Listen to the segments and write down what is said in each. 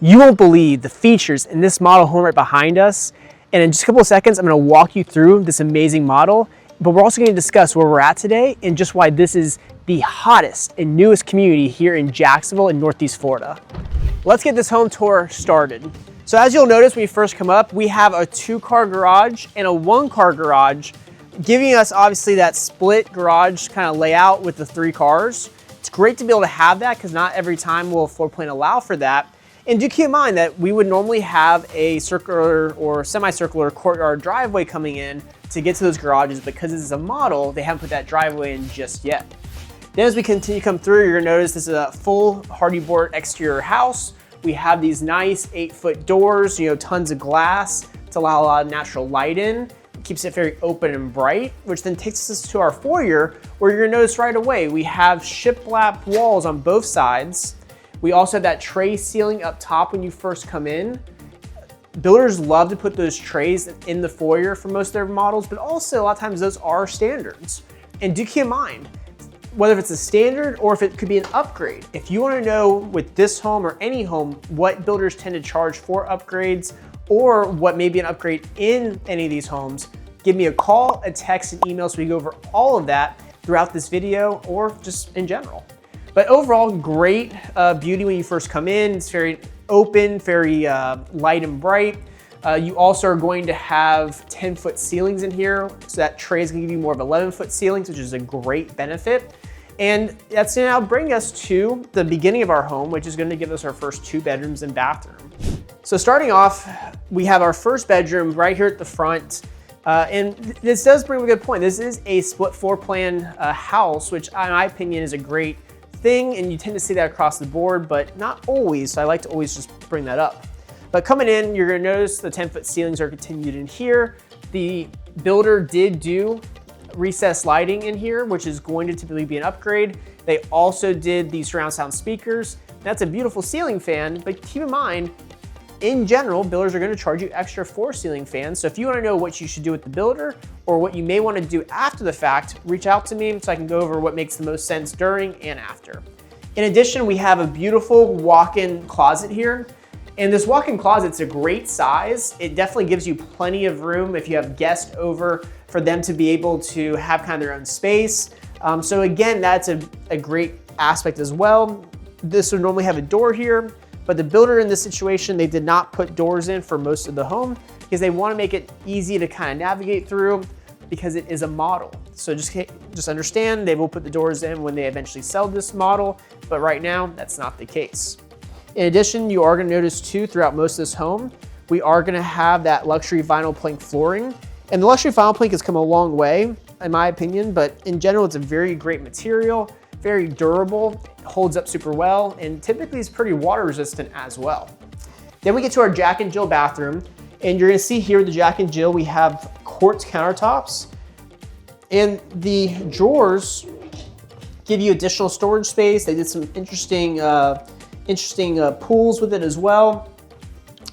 You won't believe the features in this model home right behind us. And in just a couple of seconds, I'm gonna walk you through this amazing model, but we're also gonna discuss where we're at today and just why this is the hottest and newest community here in Jacksonville in Northeast Florida. Let's get this home tour started. So as you'll notice when you first come up, we have a 2-car garage and a 1-car garage, giving us obviously that split garage kind of layout with the 3 cars. It's great to be able to have that because not every time will a floor plan allow for that. And do keep in mind that we would normally have a circular or semicircular courtyard driveway coming in to get to those garages. Because this is a model, they haven't put that driveway in just yet. Then as we continue to come through, you're gonna notice this is a full hardy board exterior house. We have these nice 8-foot doors, tons of glass to allow a lot of natural light in. It keeps it very open and bright, which then takes us to our foyer, where you're gonna notice right away, we have shiplap walls on both sides. We also have that tray ceiling up top when you first come in. Builders love to put those trays in the foyer for most of their models, but also a lot of times those are standards. And do keep in mind, whether it's a standard or if it could be an upgrade. If you wanna know with this home or any home, what builders tend to charge for upgrades or what may be an upgrade in any of these homes, give me a call, a text, an email so we go over all of that throughout this video or just in general. But overall, great beauty when you first come in. It's very open, very light and bright. You also are going to have 10-foot ceilings in here. So that tray is gonna give you more of 11-foot ceilings, which is a great benefit. And that's gonna now bring us to the beginning of our home, which is gonna give us our first 2 bedrooms and bathroom. So starting off, we have our first bedroom right here at the front. And this does bring up a good point. This is a split floor plan house, which in my opinion is a great thing, and you tend to see that across the board, but not always, so I like to always just bring that up. But coming in, you're gonna notice the 10-foot ceilings are continued in here. The builder did do recessed lighting in here, which is going to typically be an upgrade. They also did the surround sound speakers. That's a beautiful ceiling fan, but keep in mind, in general, builders are gonna charge you extra for ceiling fans. So if you wanna know what you should do with the builder or what you may wanna do after the fact, reach out to me so I can go over what makes the most sense during and after. In addition, we have a beautiful walk-in closet here. And this walk-in closet's a great size. It definitely gives you plenty of room if you have guests over for them to be able to have kind of their own space. So again, that's a great aspect as well. This would normally have a door here, but the builder in this situation, they did not put doors in for most of the home because they want to make it easy to kind of navigate through because it is a model. So just understand they will put the doors in when they eventually sell this model, but right now that's not the case. In addition, you are going to notice too throughout most of this home, we are going to have that luxury vinyl plank flooring. And the luxury vinyl plank has come a long way in my opinion, but in general, it's a very great material, very durable, holds up super well, and typically is pretty water resistant as well. Then we get to our Jack and Jill bathroom, and you're gonna see here with the Jack and Jill, we have quartz countertops, and the drawers give you additional storage space. They did some interesting pools with it as well.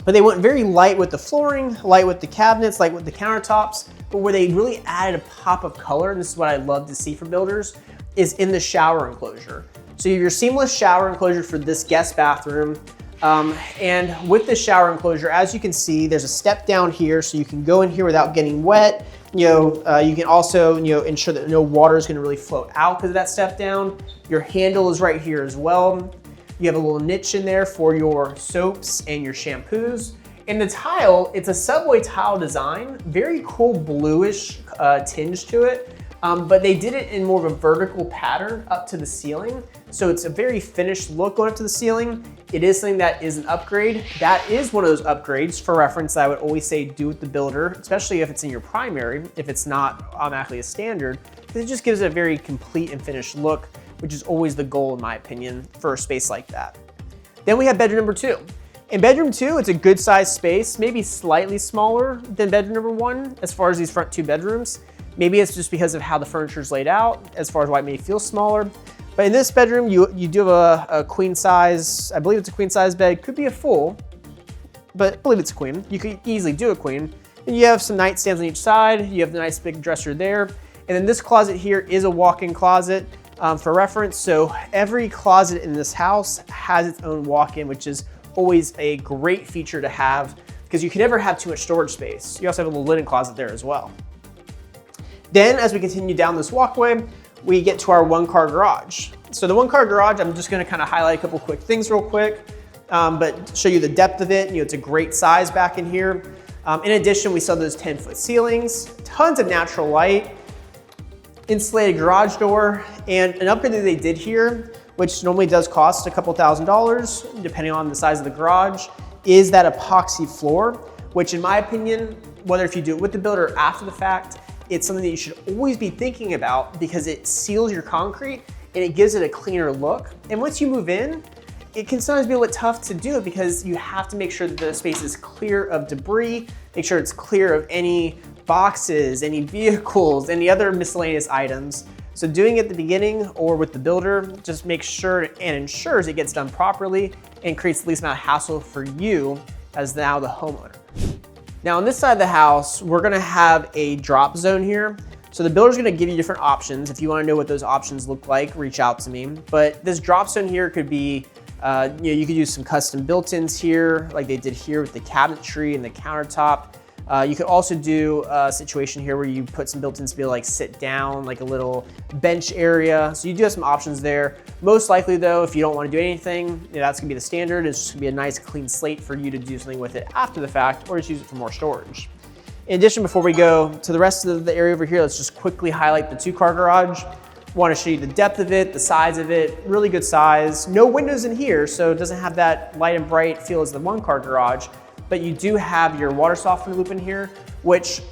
But they went very light with the flooring, light with the cabinets, light with the countertops, but where they really added a pop of color, and this is what I love to see from builders, is in the shower enclosure. So you have your seamless shower enclosure for this guest bathroom. And with the shower enclosure, as you can see, there's a step down here so you can go in here without getting wet. You can also ensure that no water is gonna really flow out because of that step down. Your handle is right here as well. You have a little niche in there for your soaps and your shampoos. And the tile, it's a subway tile design, very cool bluish tinge to it. But they did it in more of a vertical pattern up to the ceiling. So it's a very finished look going up to the ceiling. It is something that is an upgrade. That is one of those upgrades for reference that I would always say do with the builder, especially if it's in your primary, if it's not automatically a standard, because it just gives it a very complete and finished look, which is always the goal in my opinion for a space like that. Then we have bedroom number 2. In bedroom 2, it's a good sized space, maybe slightly smaller than bedroom number 1 as far as these front 2 bedrooms. Maybe it's just because of how the furniture is laid out as far as why it may feel smaller. But in this bedroom, you do have a queen size, I believe it's a queen size bed, could be a full, but I believe it's a queen. You could easily do a queen. And you have some nightstands on each side. You have the nice big dresser there. And then this closet here is a walk-in closet for reference. So every closet in this house has its own walk-in, which is always a great feature to have because you can never have too much storage space. You also have a little linen closet there as well. Then as we continue down this walkway, we get to our one-car garage. So the one-car garage, I'm just gonna kind of highlight a couple quick things real quick, but show you the depth of it. It's a great size back in here. In addition, we saw those 10-foot ceilings, tons of natural light, insulated garage door, and an upgrade that they did here, which normally does cost a couple $1,000s, depending on the size of the garage, is that epoxy floor, which in my opinion, whether if you do it with the builder or after the fact, it's something that you should always be thinking about because it seals your concrete and it gives it a cleaner look. And once you move in, it can sometimes be a little tough to do it because you have to make sure that the space is clear of debris, make sure it's clear of any boxes, any vehicles, any other miscellaneous items. So doing it at the beginning or with the builder just makes sure and ensures it gets done properly and creates the least amount of hassle for you as now the homeowner. Now on this side of the house, we're gonna have a drop zone here. So the builder's gonna give you different options. If you wanna know what those options look like, reach out to me. But this drop zone here could be, you could use some custom built-ins here, like they did here with the cabinetry and the countertop. You could also do a situation here where you put some built-ins to be able to like sit down, like a little bench area. So you do have some options there. Most likely though, if you don't want to do anything, that's gonna be the standard. It's just gonna be a nice clean slate for you to do something with it after the fact or just use it for more storage. In addition, before we go to the rest of the area over here, let's just quickly highlight the 2-car garage. Want to show you the depth of it, the size of it, really good size. No windows in here, so it doesn't have that light and bright feel as the 1-car garage. But you do have your water softener loop in here, which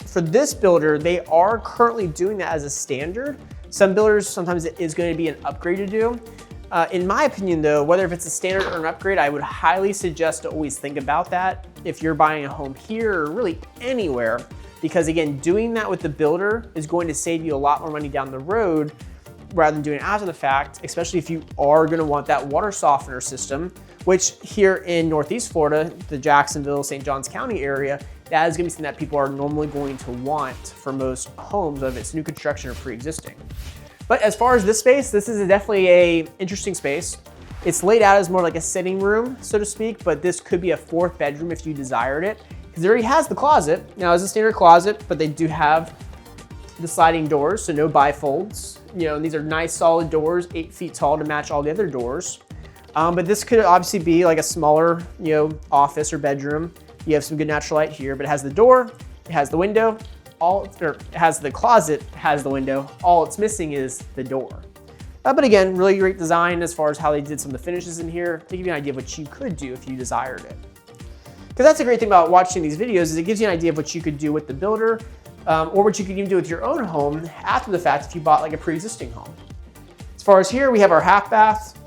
for this builder, they are currently doing that as a standard. Some builders, sometimes it is going to be an upgrade to do. In my opinion though, whether if it's a standard or an upgrade, I would highly suggest to always think about that if you're buying a home here or really anywhere, because again, doing that with the builder is going to save you a lot more money down the road rather than doing it after the fact, especially if you are gonna want that water softener system, which here in Northeast Florida, the Jacksonville, St. Johns County area, that is gonna be something that people are normally going to want for most homes, whether it's new construction or pre-existing. But as far as this space, this is definitely a interesting space. It's laid out as more like a sitting room, so to speak, but this could be a 4th bedroom if you desired it, because it already has the closet. Now it's a standard closet, but they do have the sliding doors, so no bifolds. And these are nice solid doors, 8 feet tall to match all the other doors. But this could obviously be like a smaller, office or bedroom. You have some good natural light here, but it has the door, it has the window, it has the closet, it has the window. All it's missing is the door. But again, really great design as far as how they did some of the finishes in here to give you an idea of what you could do if you desired it. Because that's the great thing about watching these videos is it gives you an idea of what you could do with the builder or what you could even do with your own home after the fact if you bought like a pre-existing home. As far as here, we have our half bath.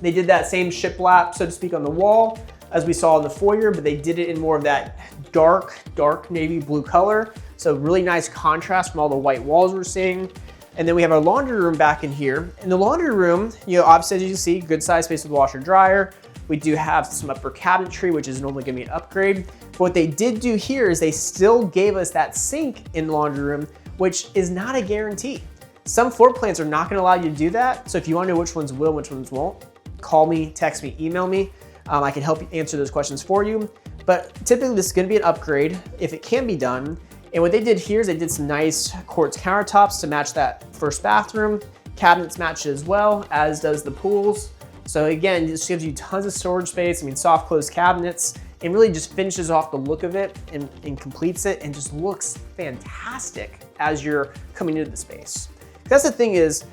They did that same shiplap, so to speak, on the wall as we saw in the foyer, but they did it in more of that dark navy blue color. So really nice contrast from all the white walls we're seeing. And then we have our laundry room back in here. In the laundry room, obviously as you can see, good size space with washer dryer. We do have some upper cabinetry, which is normally gonna be an upgrade. But what they did do here is they still gave us that sink in the laundry room, which is not a guarantee. Some floor plans are not gonna allow you to do that. So if you wanna know which ones will, which ones won't, call me, text me, email me. I can help you answer those questions for you. But typically this is gonna be an upgrade if it can be done. And what they did here is they did some nice quartz countertops to match that first bathroom. Cabinets match as well, as does the pools. So again, this gives you tons of storage space. Soft closed cabinets, and really just finishes off the look of it and completes it and just looks fantastic as you're coming into the space. That's the thing is,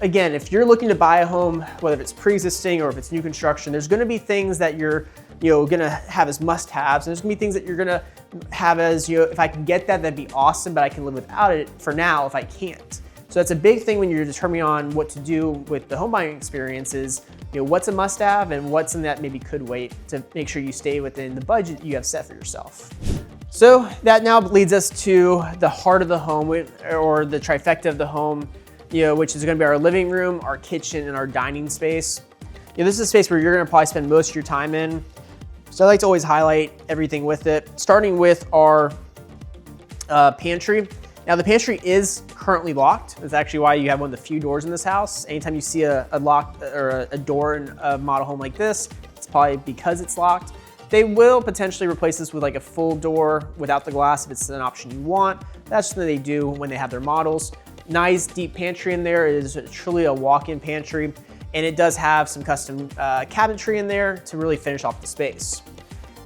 again, if you're looking to buy a home, whether it's pre-existing or if it's new construction, there's gonna be things that you're gonna have as must-haves, and there's gonna be things that you're gonna have as, if I can get that, that'd be awesome, but I can live without it for now if I can't. So that's a big thing when you're determining on what to do with the home buying experience is, what's a must-have and what's something that maybe could wait to make sure you stay within the budget you have set for yourself. So that now leads us to the heart of the home, or the trifecta of the home, which is gonna be our living room, our kitchen, and our dining space. This is a space where you're gonna probably spend most of your time in. So I like to always highlight everything with it, starting with our pantry. Now the pantry is currently locked. That's actually why you have one of the few doors in this house. Anytime you see a lock or a door in a model home like this, it's probably because it's locked. They will potentially replace this with like a full door without the glass if it's an option you want. That's something they do when they have their models. Nice deep pantry in there. It is truly a walk-in pantry, and it does have some custom cabinetry in there to really finish off the space.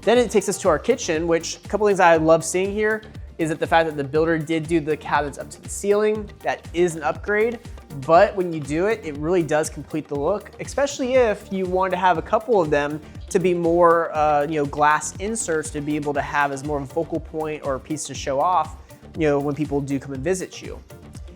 Then it takes us to our kitchen, which a couple things I love seeing here is that the fact that the builder did do the cabinets up to the ceiling. That is an upgrade, but when you do it, it really does complete the look, especially if you want to have a couple of them to be more glass inserts to be able to have as more of a focal point or a piece to show off when people do come and visit you.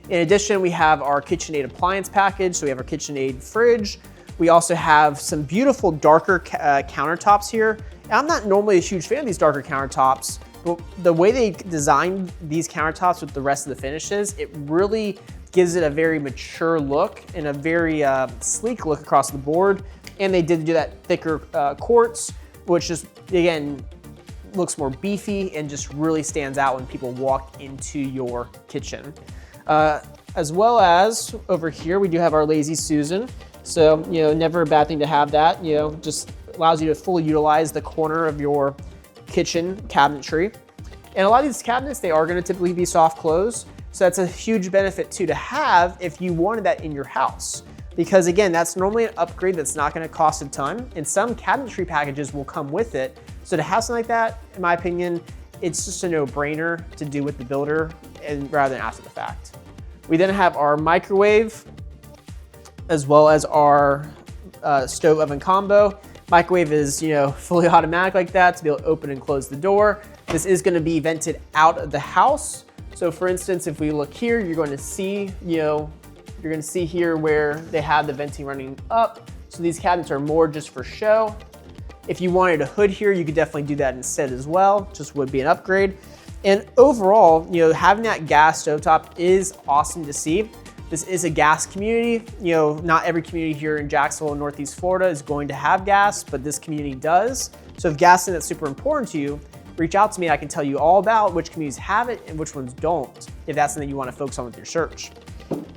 In addition, we have our KitchenAid appliance package. So we have our KitchenAid fridge. We also have some beautiful darker countertops here. And I'm not normally a huge fan of these darker countertops, but the way they designed these countertops with the rest of the finishes, it really gives it a very mature look and a very sleek look across the board. And they did do that thicker quartz, which just, again, looks more beefy and just really stands out when people walk into your kitchen. As well as over here, we do have our Lazy Susan. So, never a bad thing to have that, just allows you to fully utilize the corner of your kitchen cabinetry. And a lot of these cabinets, they are gonna typically be soft close. So that's a huge benefit too to have if you wanted that in your house. Because again, that's normally an upgrade that's not gonna cost a ton, and some cabinetry packages will come with it. So to have something like that, in my opinion, it's just a no-brainer to do with the builder and rather than after the fact. We then have our microwave, as well as our stove oven combo. Microwave is, fully automatic like that to be able to open and close the door. This is gonna be vented out of the house. So for instance, if we look here, you're going to see, you're gonna see here where they have the venting running up. So these cabinets are more just for show. If you wanted a hood here, you could definitely do that instead as well, just would be an upgrade. And overall, having that gas stovetop is awesome to see. This is a gas community. Not every community here in Jacksonville, Northeast Florida is going to have gas, but this community does. So if gas is super important to you, reach out to me. I can tell you all about which communities have it and which ones don't, if that's something you want to focus on with your search.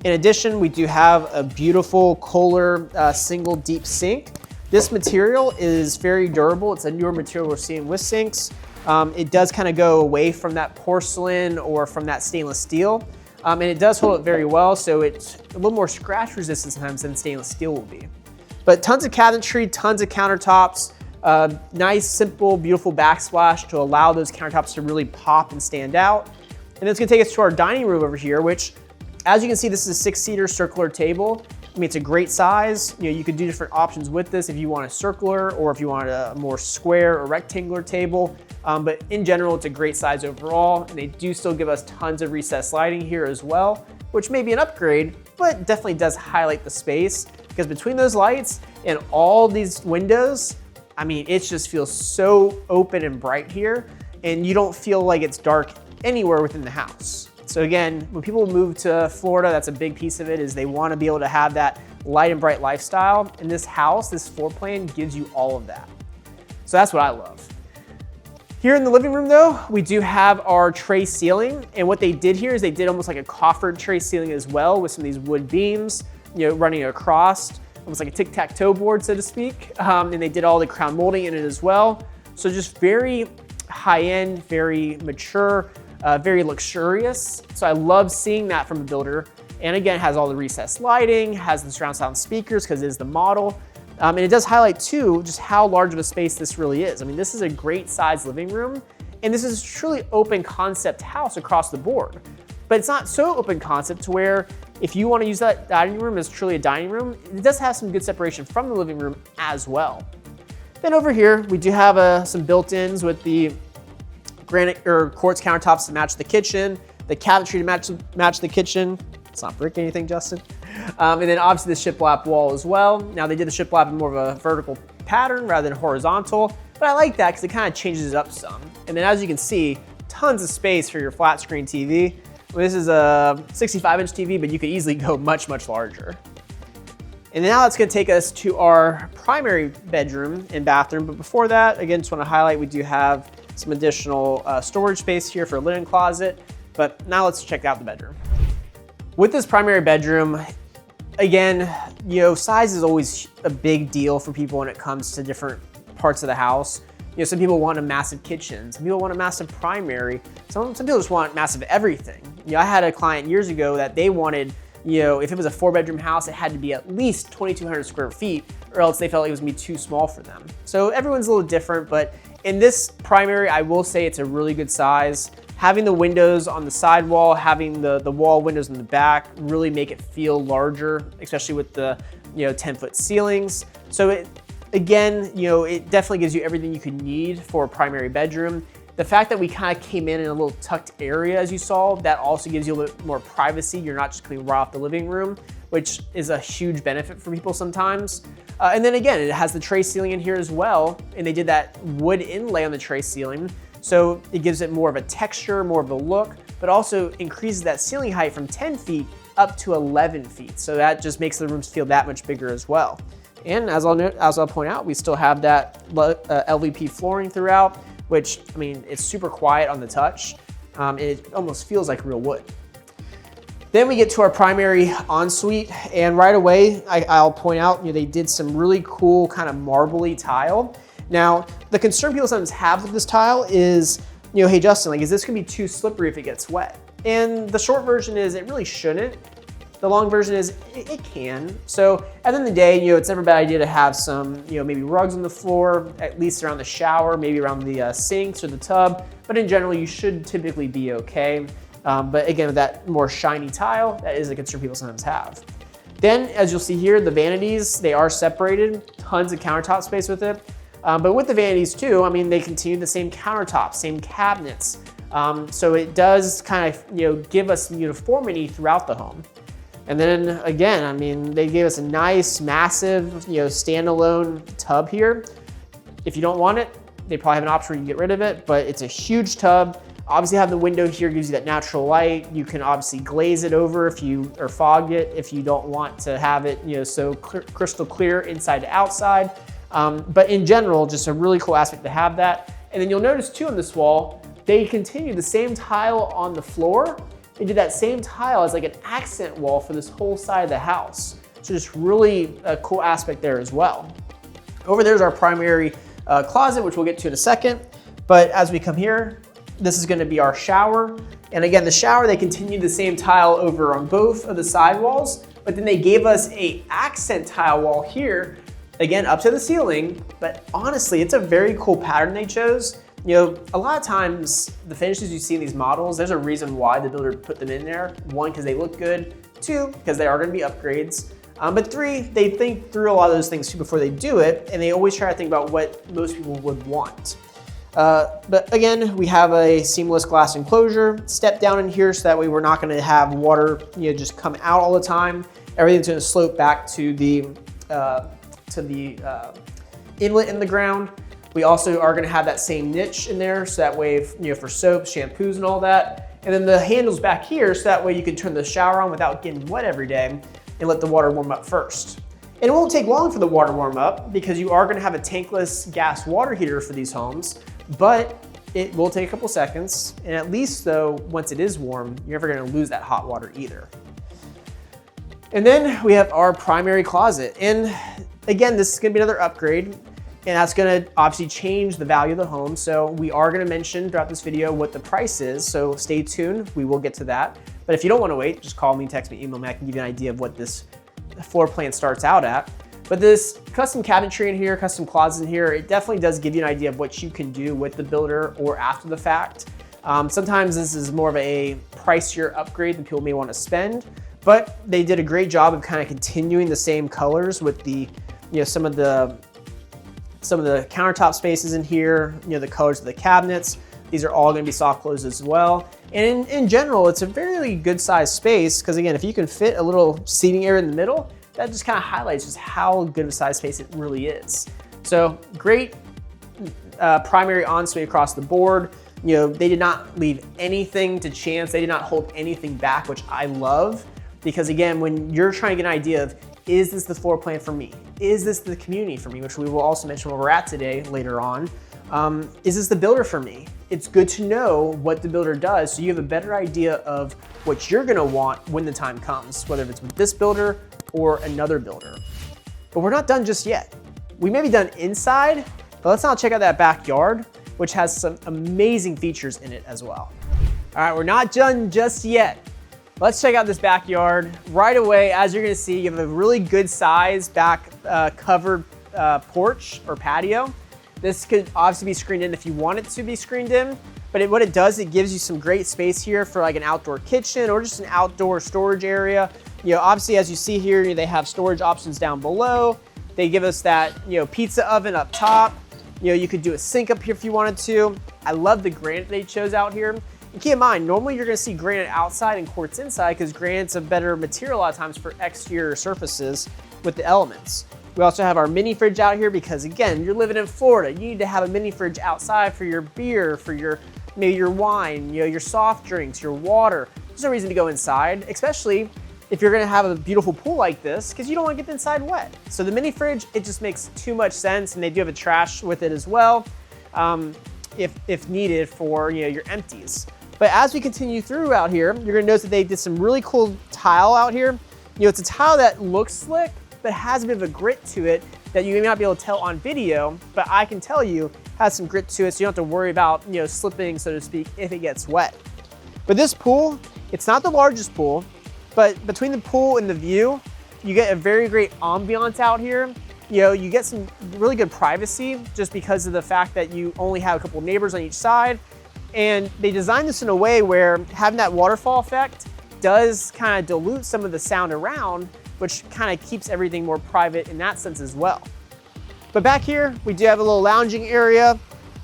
In addition, we do have a beautiful Kohler single deep sink. This material is very durable. It's a newer material we're seeing with sinks. It does kind of go away from that porcelain or from that stainless steel. And it does hold up very well, so it's a little more scratch resistant sometimes than stainless steel will be. But tons of cabinetry, tons of countertops, nice, simple, beautiful backsplash to allow those countertops to really pop and stand out. And then it's gonna take us to our dining room over here, which, as you can see, this is a 6-seater circular table. I mean, it's a great size. You could do different options with this if you want a circular or if you want a more square or rectangular table. But in general, it's a great size overall. And they do still give us tons of recessed lighting here as well, which may be an upgrade, but definitely does highlight the space because between those lights and all these windows, I mean, it just feels so open and bright here, and you don't feel like it's dark anywhere within the house. So again, when people move to Florida, that's a big piece of it, is they want to be able to have that light and bright lifestyle. And this house, this floor plan gives you all of that. So that's what I love. Here in the living room though, we do have our tray ceiling. And what they did here is they did almost like a coffered tray ceiling as well with some of these wood beams, running across, almost like a tic-tac-toe board, so to speak. And they did all the crown molding in it as well. So just very high-end, very mature, very luxurious. So I love seeing that from a builder. And again, it has all the recessed lighting, has the surround sound speakers because it is the model. And it does highlight too, just how large of a space this really is. I mean, this is a great size living room, and this is a truly open concept house across the board. But it's not so open concept to where if you want to use that dining room as truly a dining room, it does have some good separation from the living room as well. Then over here, we do have some built-ins with the granite or quartz countertops to match the kitchen, the cabinetry to match the kitchen. It's not breaking anything, Justin. And then obviously the shiplap wall as well. Now they did the shiplap in more of a vertical pattern rather than horizontal, but I like that because it kind of changes it up some. And then as you can see, tons of space for your flat screen TV. Well, this is a 65-inch TV, but you could easily go much, much larger. And now that's gonna take us to our primary bedroom and bathroom. But before that, again, just wanna highlight, we do have some additional storage space here for a linen closet. But now let's check out the bedroom. With this primary bedroom, again, size is always a big deal for people when it comes to different parts of the house. You know, some people want a massive kitchen, some people want a massive primary, some people just want massive everything. You know, I had a client years ago that they wanted, you know, if it was a 4-bedroom house, it had to be at least 2,200 square feet, or else they felt like it was gonna be too small for them. So everyone's a little different, but in this primary, I will say it's a really good size. Having the windows on the side wall, having the wall windows in the back really make it feel larger, especially with the, you know, 10-foot ceilings. So again, you know, it definitely gives you everything you could need for a primary bedroom. The fact that we kind of came in a little tucked area, as you saw, that also gives you a little bit more privacy. You're not just coming right off the living room, which is a huge benefit for people sometimes. And then again, it has the tray ceiling in here as well, and they did that wood inlay on the tray ceiling. So it gives it more of a texture, more of a look, but also increases that ceiling height from 10 feet up to 11 feet. So that just makes the rooms feel that much bigger as well. And as I'll point out, we still have that LVP flooring throughout, which, I mean, it's super quiet on the touch. It almost feels like real wood. Then we get to our primary ensuite, and right away, I'll point out, you know, they did some really cool kind of marbly tile. Now, the concern people sometimes have with this tile is, you know, hey Justin, like, is this gonna be too slippery if it gets wet? And the short version is it really shouldn't. The long version is it can. So at the end of the day, you know, it's never a bad idea to have some, you know, maybe rugs on the floor, at least around the shower, maybe around the sinks or the tub. But in general, you should typically be okay. But again, with that more shiny tile, that is a concern people sometimes have. Then, as you'll see here, the vanities, they are separated, tons of countertop space with it. But with the vanities too, I mean, they continue the same countertops, same cabinets. So it does kind of, you know, give us uniformity throughout the home. And then again, I mean, they gave us a nice, massive, you know, standalone tub here. If you don't want it, they probably have an option where you can get rid of it, but it's a huge tub. Obviously have the window here, gives you that natural light. You can obviously glaze it over or fog it if you don't want to have it, you know, so crystal clear inside to outside. But in general, just a really cool aspect to have that. And then you'll notice too on this wall, they continue the same tile on the floor. They did that same tile as like an accent wall for this whole side of the house. So just really a cool aspect there as well. Over there's our primary closet, which we'll get to in a second. But as we come here, this is gonna be our shower. And again, the shower, they continued the same tile over on both of the side walls, but then they gave us a accent tile wall here, again, up to the ceiling. But honestly, it's a very cool pattern they chose. You know, a lot of times the finishes you see in these models, there's a reason why the builder put them in there. One, because they look good. Two, because they are gonna be upgrades. But three, they think through a lot of those things too before they do it, and they always try to think about what most people would want. But again, we have a seamless glass enclosure, step down in here so that way we're not gonna have water, you know, just come out all the time. Everything's gonna slope back to the inlet in the ground. We also are gonna have that same niche in there, so that way, you know, for soaps, shampoos, and all that. And then the handles back here, so that way you can turn the shower on without getting wet every day and let the water warm up first. And it won't take long for the water to warm up because you are gonna have a tankless gas water heater for these homes, but it will take a couple seconds. And at least though, once it is warm, you're never gonna lose that hot water either. And then we have our primary closet. And again, this is gonna be another upgrade. And that's gonna obviously change the value of the home. So we are gonna mention throughout this video what the price is. So stay tuned, we will get to that. But if you don't wanna wait, just call me, text me, email me, I can give you an idea of what this floor plan starts out at. But this custom cabinetry in here, custom closets in here, it definitely does give you an idea of what you can do with the builder or after the fact. Sometimes this is more of a pricier upgrade than people may wanna spend, but they did a great job of kind of continuing the same colors with the, you know, some of the countertop spaces in here, you know, the colors of the cabinets. These are all gonna be soft close as well. And in general, it's a very good sized space because again, if you can fit a little seating area in the middle, that just kind of highlights just how good of a size space it really is. So great primary ensuite across the board. You know, they did not leave anything to chance. They did not hold anything back, which I love. Because again, when you're trying to get an idea of, is this the floor plan for me? Is this the community for me? Which we will also mention where we're at today later on. Is this the builder for me? It's good to know what the builder does so you have a better idea of what you're gonna want when the time comes, whether it's with this builder or another builder. But we're not done just yet. We may be done inside, But let's now check out that backyard, which has some amazing features in it as well. All right, we're not done just yet. Let's check out this backyard. Right away, as you're gonna see, you have a really good size back covered porch or patio. This could obviously be screened in if you want it to be screened in, but what it does, it gives you some great space here for like an outdoor kitchen or just an outdoor storage area. Obviously, as you see here, they have storage options down below. They give us that, pizza oven up top. You could do a sink up here if you wanted to. I love the granite they chose out here. And keep in mind, normally you're gonna see granite outside and quartz inside because granite's a better material a lot of times for exterior surfaces with the elements. We also have our mini fridge out here because again, you're living in Florida. You need to have a mini fridge outside for your beer, for maybe your wine, your soft drinks, your water. There's no reason to go inside, especially if you're gonna have a beautiful pool like this, because you don't wanna get the inside wet. So the mini fridge, it just makes too much sense, and they do have a trash with it as well, if needed for your empties. But as we continue through out here, you're gonna notice that they did some really cool tile out here. It's a tile that looks slick, but has a bit of a grit to it that you may not be able to tell on video, but I can tell you has some grit to it, so you don't have to worry about slipping, so to speak, if it gets wet. But this pool, it's not the largest pool, but between the pool and the view, you get a very great ambiance out here. You get some really good privacy just because of the fact that you only have a couple of neighbors on each side. And they designed this in a way where having that waterfall effect does kind of dilute some of the sound around, which kind of keeps everything more private in that sense as well. But back here, we do have a little lounging area,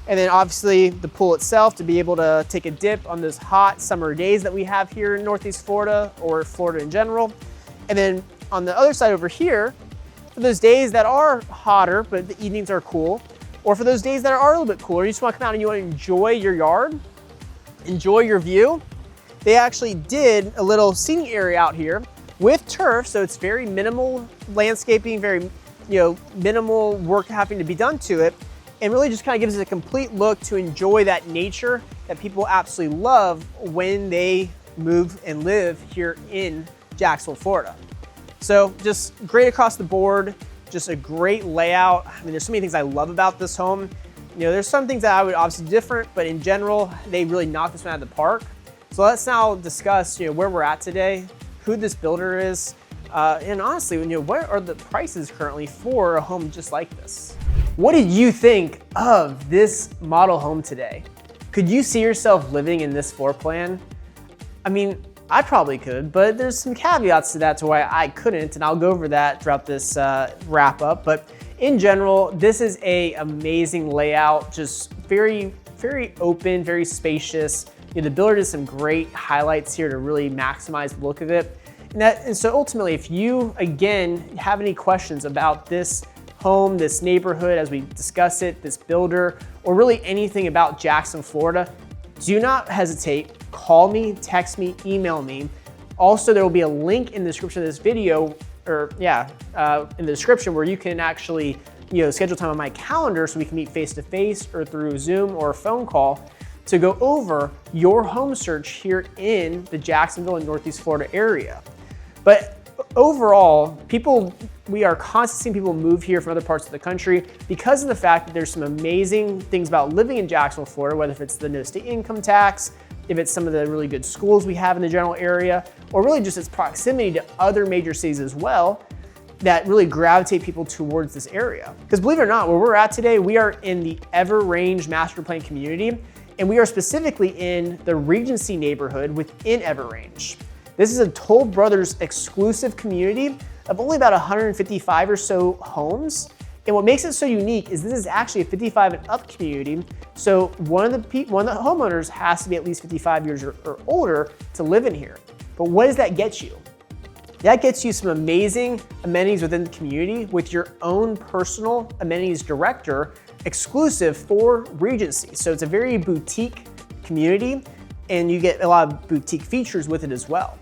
and then obviously the pool itself to be able to take a dip on those hot summer days that we have here in Northeast Florida or Florida in general. And then on the other side over here, for those days that are hotter, but the evenings are cool, or for those days that are a little bit cooler, you just want to come out and you want to enjoy your yard, enjoy your view, they actually did a little seating area out here with turf, so it's very minimal landscaping, very minimal work having to be done to it, and really just kind of gives it a complete look to enjoy that nature that people absolutely love when they move and live here in Jacksonville, Florida. So just great across the board, just a great layout. I mean, there's so many things I love about this home. There's some things that I would obviously do different, but in general, they really knocked this one out of the park. So let's now discuss where we're at today, who this builder is, and honestly, what are the prices currently for a home just like this? What did you think of this model home today? Could you see yourself living in this floor plan? I mean, I probably could, but there's some caveats to that to why I couldn't, and I'll go over that throughout this wrap up. But in general, this is an amazing layout, just very, very open, very spacious. The builder did some great highlights here to really maximize the look of it. And so ultimately, if you, again, have any questions about this home, this neighborhood, as we discuss it, this builder, or really anything about Jacksonville, Florida, do not hesitate. Call me, text me, email me. Also, there will be a link in the description of this video, or in the description where you can actually schedule time on my calendar so we can meet face-to-face or through Zoom or a phone call to go over your home search here in the Jacksonville and Northeast Florida area. But overall, we are constantly seeing people move here from other parts of the country because of the fact that there's some amazing things about living in Jacksonville, Florida, whether if it's the no state income tax, if it's some of the really good schools we have in the general area, or really just its proximity to other major cities as well, that really gravitate people towards this area. Because believe it or not, where we're at today, we are in the Ever Range Master Plan community, and we are specifically in the Regency neighborhood within Ever Range. This is a Toll Brothers exclusive community of only about 155 or so homes. And what makes it so unique is this is actually a 55 and up community. So one of the homeowners has to be at least 55 years or older to live in here. But what does that get you? That gets you some amazing amenities within the community with your own personal amenities director exclusive for Regency. So it's a very boutique community and you get a lot of boutique features with it as well.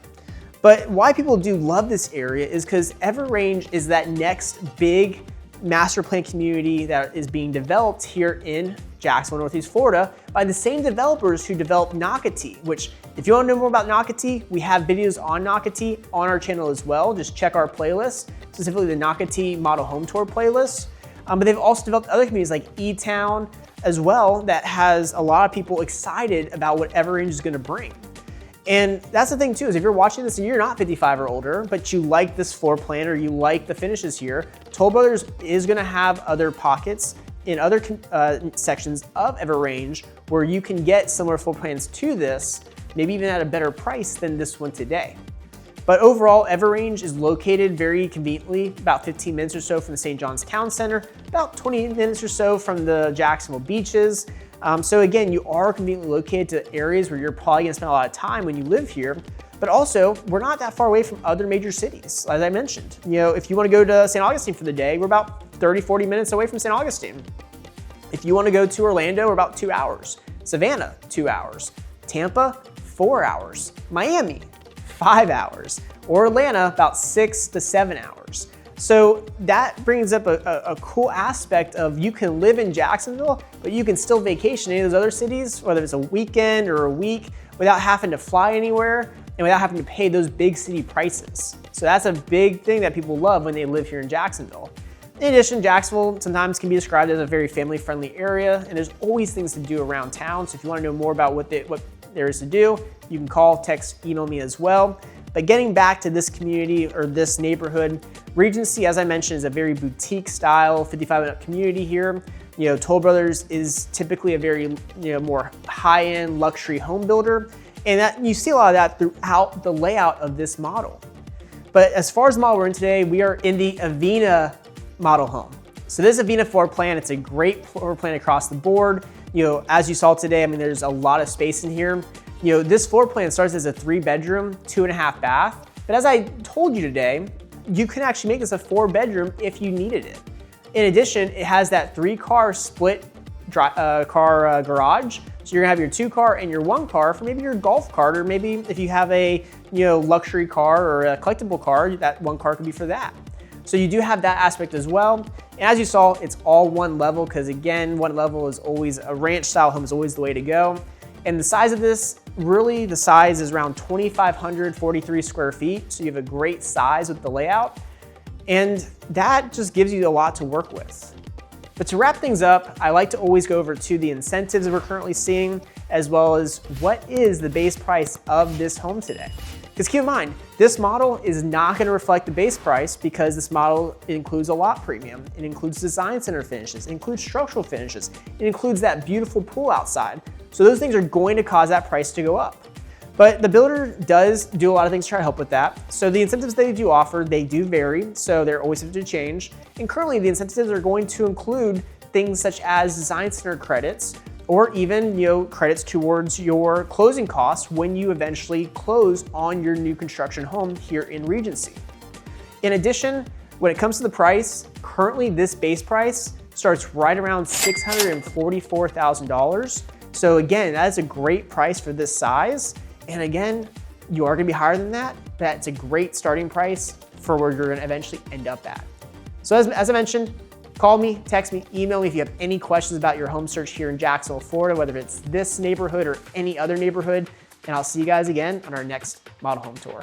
But why people do love this area is because Ever Range is that next big master plan community that is being developed here in Jacksonville, Northeast Florida by the same developers who developed Nocatee, which if you want to know more about Nocatee, we have videos on Nocatee on our channel as well. Just check our playlist, specifically the Nocatee Model Home Tour playlist. But they've also developed other communities like E-Town as well that has a lot of people excited about what Everrange is gonna bring. And that's the thing too, is if you're watching this and you're not 55 or older, but you like this floor plan or you like the finishes here, Toll Brothers is gonna have other pockets in other sections of Everrange where you can get similar floor plans to this, maybe even at a better price than this one today. But overall, Everrange is located very conveniently, about 15 minutes or so from the St. John's Town Center, about 20 minutes or so from the Jacksonville beaches. So again, you are conveniently located to areas where you're probably gonna spend a lot of time when you live here, but also we're not that far away from other major cities, as I mentioned. If you wanna go to St. Augustine for the day, we're about 30, 40 minutes away from St. Augustine. If you wanna go to Orlando, we're about 2 hours. Savannah, 2 hours. Tampa, 4 hours. Miami, 5 hours. Or Atlanta, about 6 to 7 hours. So that brings up a cool aspect of you can live in Jacksonville, but you can still vacation in any of those other cities, whether it's a weekend or a week, without having to fly anywhere and without having to pay those big city prices. So that's a big thing that people love when they live here in Jacksonville. In addition, Jacksonville sometimes can be described as a very family-friendly area, and there's always things to do around town. So if you want to know more about what there is to do, you can call, text, email me as well. But getting back to this community or this neighborhood, Regency, as I mentioned, is a very boutique style, 55 and up community here. Toll Brothers is typically a very more high-end luxury home builder, and that you see a lot of that throughout the layout of this model. But as far as the model we're in today, we are in the Avena model home. So this Avena floor plan, it's a great floor plan across the board. As you saw today, there's a lot of space in here. This floor plan starts as a 3-bedroom, 2.5 bath. But as I told you today, you can actually make this a 4-bedroom if you needed it. In addition, it has that 3-car split car garage. So you're gonna have your 2-car and your 1-car for maybe your golf cart, or maybe if you have a luxury car or a collectible car, that 1 car could be for that. So you do have that aspect as well. And as you saw, it's all one level, because again, one level is always, a ranch style home is always the way to go. And the size of this, really the size is around 2,543 square feet. So you have a great size with the layout. And that just gives you a lot to work with. But to wrap things up, I like to always go over to the incentives that we're currently seeing, as well as what is the base price of this home today. Because keep in mind, this model is not going to reflect the base price, because this model includes a lot premium. It includes design center finishes, it includes structural finishes, it includes that beautiful pool outside. So those things are going to cause that price to go up. But the builder does do a lot of things to try to help with that. So the incentives they do offer, they do vary, so they're always subject to change. And currently the incentives are going to include things such as design center credits, or even credits towards your closing costs when you eventually close on your new construction home here in Regency. In addition, when it comes to the price, currently this base price starts right around $644,000. So again, that is a great price for this size. And again, you are gonna be higher than that, but it's a great starting price for where you're gonna eventually end up at. So as I mentioned, call me, text me, email me if you have any questions about your home search here in Jacksonville, Florida, whether it's this neighborhood or any other neighborhood. And I'll see you guys again on our next model home tour.